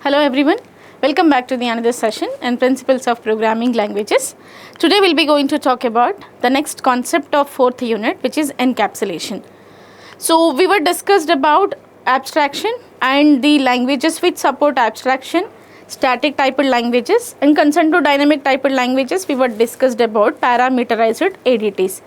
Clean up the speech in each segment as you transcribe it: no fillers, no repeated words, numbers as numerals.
Hello everyone, welcome back to the another session and principles of programming languages. Today we'll be going to talk about the next concept of fourth unit, which is encapsulation. So we were discussed about abstraction and the languages which support abstraction, static typed languages, and concerned to dynamic typed languages. We were discussed about parameterized ADTs.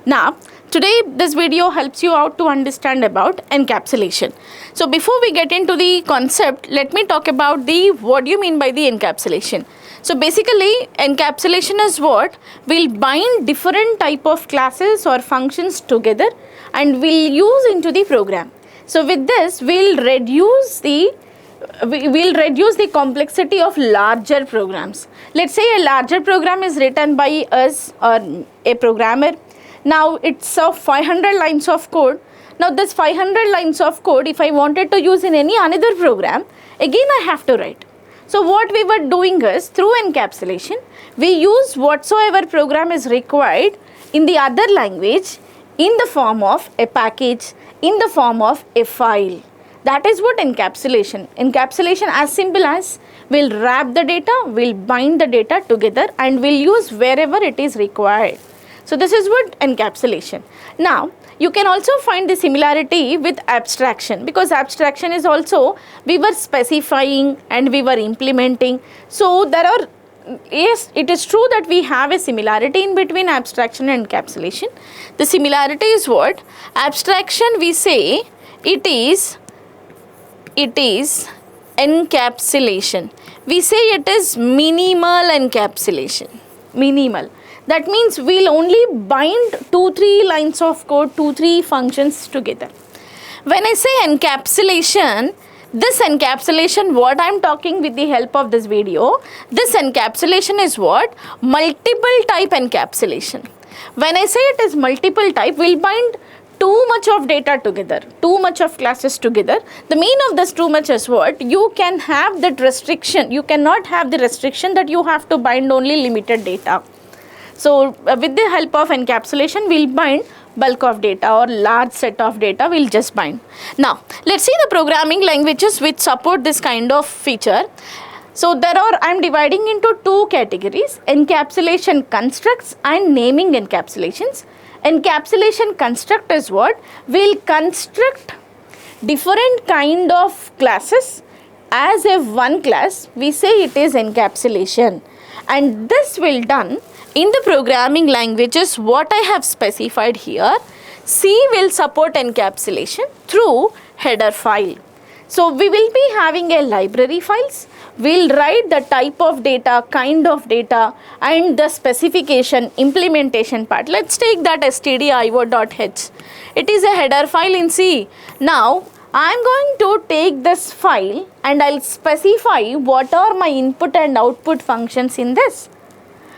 Now today this video helps you out to understand about encapsulation. So before we get into the concept, let me talk about the what do you mean by the encapsulation. So basically encapsulation is what will bind different type of classes or functions together and will use into the program. So with this we'll reduce the complexity of larger programs. Let's say a larger program is written by us or a programmer. Now it's of 500 lines of code. Now this 500 lines of code, if I wanted to use in any another program, again I have to write. So what we were doing is, through encapsulation, we use whatsoever program is required in the other language in the form of a package, in the form of a file. That is what encapsulation. Encapsulation, as simple as, will wrap the data, will bind the data together and will use wherever it is required. So this is what encapsulation. Now you can also find the similarity with abstraction, because abstraction is also we were specifying and we were implementing. So there are, yes, it is true that we have a similarity in between abstraction and encapsulation. The similarity is what? Abstraction, we say it is encapsulation. We say it is minimal encapsulation. Minimal. That means we'll only bind 2-3 lines of code, 2-3 functions together. When I say encapsulation, this encapsulation, what I'm talking with the help of this video, this encapsulation is what? Multiple type encapsulation. When I say it is multiple type, we'll bind too much of data together, too much of classes together. The meaning of this too much is what? You can have that restriction. You cannot have the restriction that you have to bind only limited data. So with the help of encapsulation, we'll bind bulk of data or large set of data, we'll just bind. Now let's see the programming languages which support this kind of feature. So I'm dividing into two categories: encapsulation constructs and naming encapsulations. Encapsulation construct is what? We'll construct different kind of classes as a one class. We say it is encapsulation, and this will done in the programming languages what I have specified here. C will support encapsulation through header file. So we will be having a library files. We'll write the type of data, kind of data, and the specification, implementation part. Let's take that stdio.h. It is a header file in C. Now I'm going to take this file and I'll specify what are my input and output functions in this.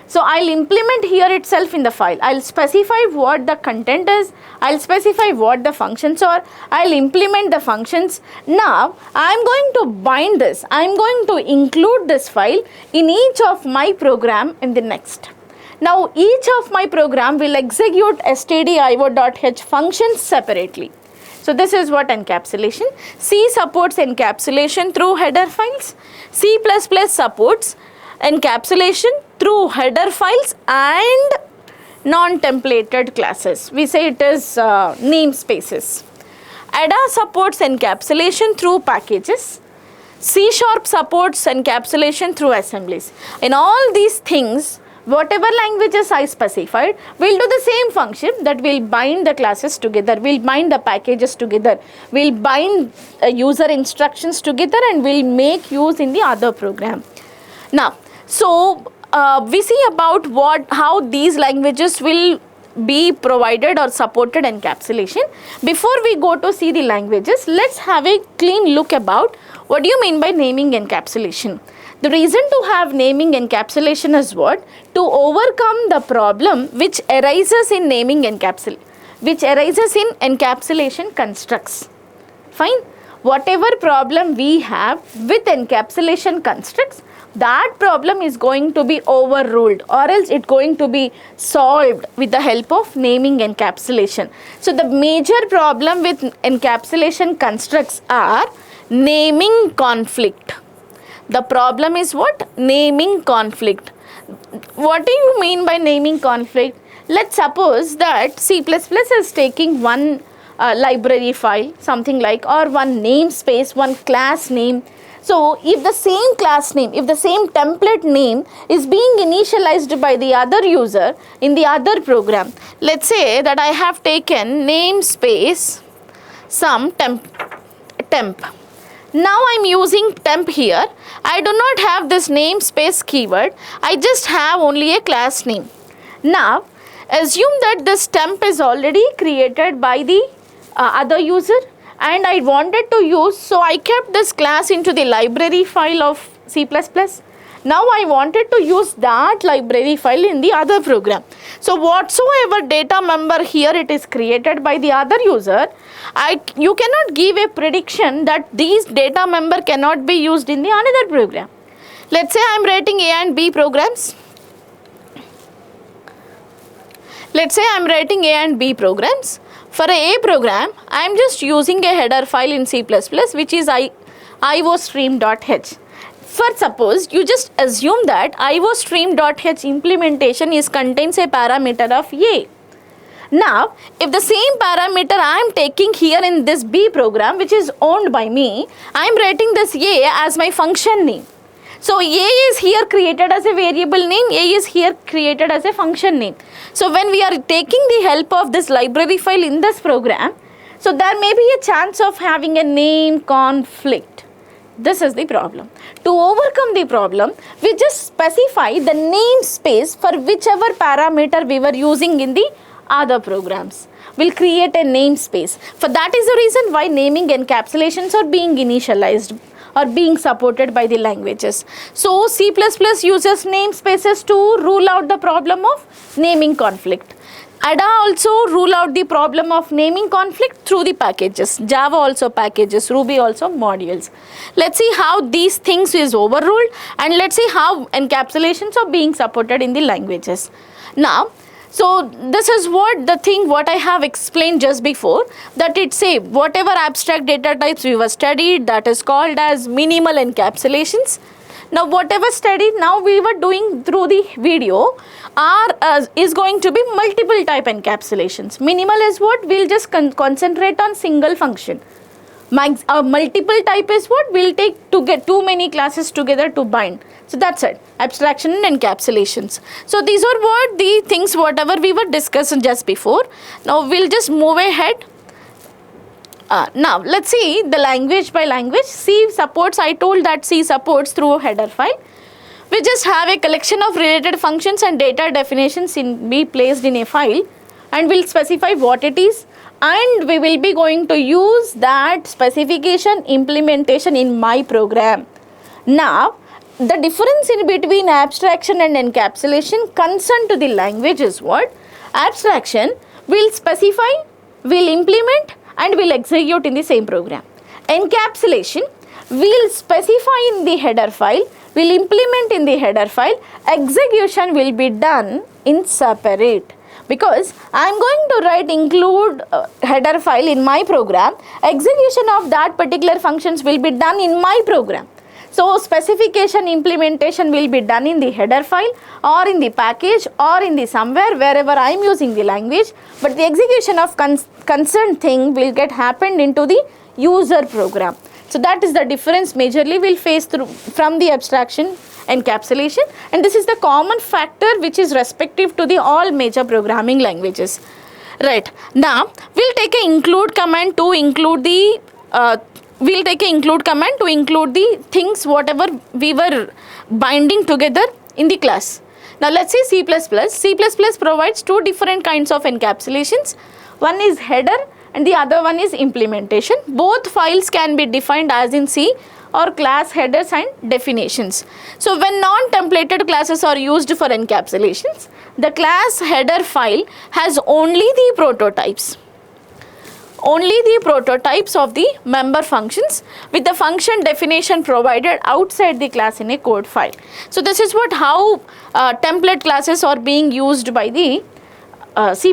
So I'll implement here itself in the file. I'll specify what the content is. I'll specify what the functions are. I'll implement the functions. Now I'm going to bind this. I'm going to include this file in each of my program in the next. Now each of my program will execute stdio.h functions separately. So this is what encapsulation. C supports encapsulation through header files. C++ supports encapsulation through header files and non-templated classes. We say it is namespaces. Ada supports encapsulation through packages. C# supports encapsulation through assemblies. In all these things, whatever languages I specified, we'll do the same function, that will bind the classes together, we'll bind the packages together, we'll bind user instructions together, and we'll make use in the other program. Now, so we see about how these languages will be provided or supported encapsulation. Before we go to see the languages, let's have a clean look about what do you mean by naming encapsulation. The reason to have naming encapsulation is what? To overcome the problem which arises in encapsulation constructs. Fine. Whatever problem we have with encapsulation constructs, that problem is going to be overruled, or else it's going to be solved with the help of naming encapsulation. So the major problem with encapsulation constructs are naming conflict. The problem is what? Naming conflict. What do you mean by naming conflict? Let's suppose that C++ is taking one library file, something like, or one namespace, one class name. So if the same class name, if the same template name is being initialized by the other user in the other program, let's say that I have taken namespace some temp. Now I'm using temp here. I do not have this namespace keyword. I just have only a class name. Now assume that this temp is already created by the other user, and I wanted to use, so I kept this class into the library file of C++. Now I wanted to use that library file in the other program. So whatsoever data member here it is created by the other user, you cannot give a prediction that these data member cannot be used in the another program. Let's say I am writing A and B programs. Let's say I am writing A and B programs. For a program, I am just using a header file in C++ which is iostream.h. For suppose you just assume that iostream.h implementation contains a parameter of A. Now, if the same parameter I am taking here in this B program which is owned by me, I am writing this A as my function name. So A is here created as a variable name, A is here created as a function name. So when we are taking the help of this library file in this program, so there may be a chance of having a name conflict. This is the problem. To overcome the problem, we just specify the namespace for whichever parameter we were using in the other programs. We'll create a namespace. For that is the reason why naming encapsulations are being initialized or being supported by the languages. So C++ uses namespaces to rule out the problem of naming conflict. Ada also rule out the problem of naming conflict through the packages. Java also packages, Ruby also modules. Let's see how these things is overruled, and let's see how encapsulations are being supported in the languages. Now, so this is what I have explained just before, that it say whatever abstract data types we were studied, that is called as minimal encapsulations. Now whatever study now we were doing through the video is going to be multiple type encapsulations. Minimal is what? We'll just concentrate on single function. Multiple type is what? We'll take to get too many classes together to bind. So that's it, abstraction and encapsulations. So these are what the things whatever we were discussing just before. Now we'll just move ahead. Now let's see the language by language. C supports, I told that C supports through a header file. We just have a collection of related functions and data definitions be placed in a file, and we'll specify what it is, and we will be going to use that specification implementation in my program. Now the difference in between abstraction and encapsulation concerned to the language is what? Abstraction will specify, will implement, and will execute in the same program. Encapsulation will specify in the header file, will implement in the header file, execution will be done in separate. Because I am going to write include header file in my program, execution of that particular functions will be done in my program. So specification implementation will be done in the header file or in the package or in the somewhere wherever I am using the language, but the execution of concerned thing will get happened into the user program. So that is the difference majorly we'll face through from the abstraction encapsulation, and this is the common factor which is respective to the all major programming languages. Right, now we'll take a include command to include the things whatever we were binding together in the class. Now let's see C++. C++ provides two different kinds of encapsulations. One is header and the other one is implementation. Both files can be defined as in C or class headers and definitions. So when non-templated classes are used for encapsulations, the class header file has only the prototypes. Only the prototypes of the member functions with the function definition provided outside the class in a code file. So this is how template classes are being used by the C++.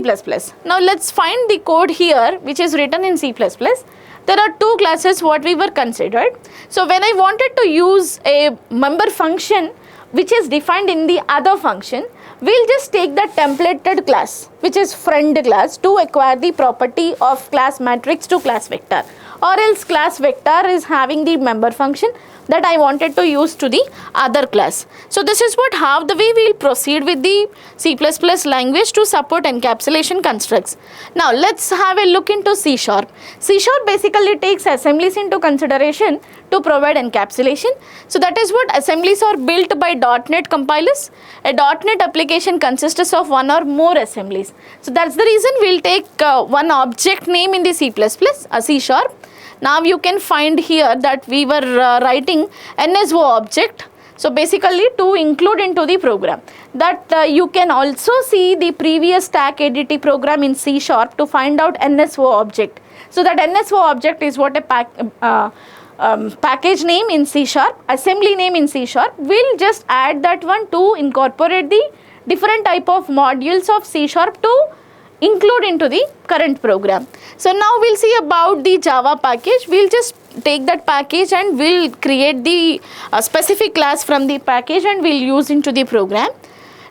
Now let's find the code here which is written in C++. There are two classes what we were considered. So when I wanted to use a member function which is defined in the other function, we'll just take the templated class which is friend class to acquire the property of class matrix to class vector, or else class vector is having the member function that I wanted to use to the other class. So this is how the way we will proceed with the C++ language to support encapsulation constructs. Now let's have a look into C#. C# basically takes assemblies into consideration to provide encapsulation. So that is what assemblies are built by .NET compilers. A .NET application consists of one or more assemblies. So that's the reason we'll take one object name in the C++, a C#. Now you can find here that we were writing NSO object. So basically to include into the program. That you can also see the previous stack ADT program in C# to find out NSO object. So that NSO object is what a package name in C#, assembly name in C#. We'll just add that one to incorporate the different type of modules of C# to include into the current program. So now we'll see about the Java package. We'll just take that package and we'll create the specific class from the package and we'll use into the program.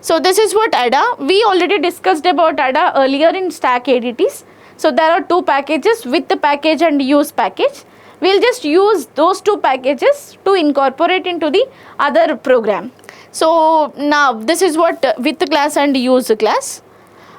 So this is what ADA. We already discussed about ADA earlier in stack ADTs. So there are two packages, with the package and use package. We'll just use those two packages to incorporate into the other program. So now this is what with the class and use class.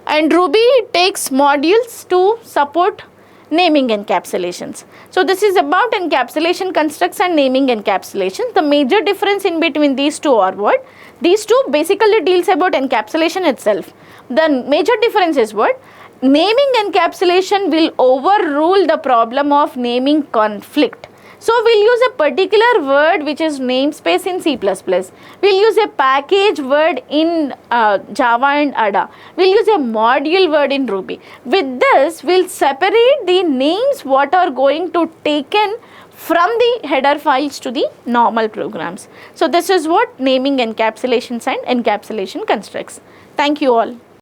And Ruby takes modules to support naming encapsulations. So this is about encapsulation constructs and naming encapsulation. The major difference in between these two are what? These two basically deals about encapsulation itself. The major difference is what? Naming encapsulation will overrule the problem of naming conflict. So we'll use a particular word which is namespace in C++. We'll use a package word in Java and ADA. We'll use a module word in Ruby. With this, we'll separate the names what are going to taken from the header files to the normal programs. So this is what naming encapsulations and encapsulation constructs. Thank you all.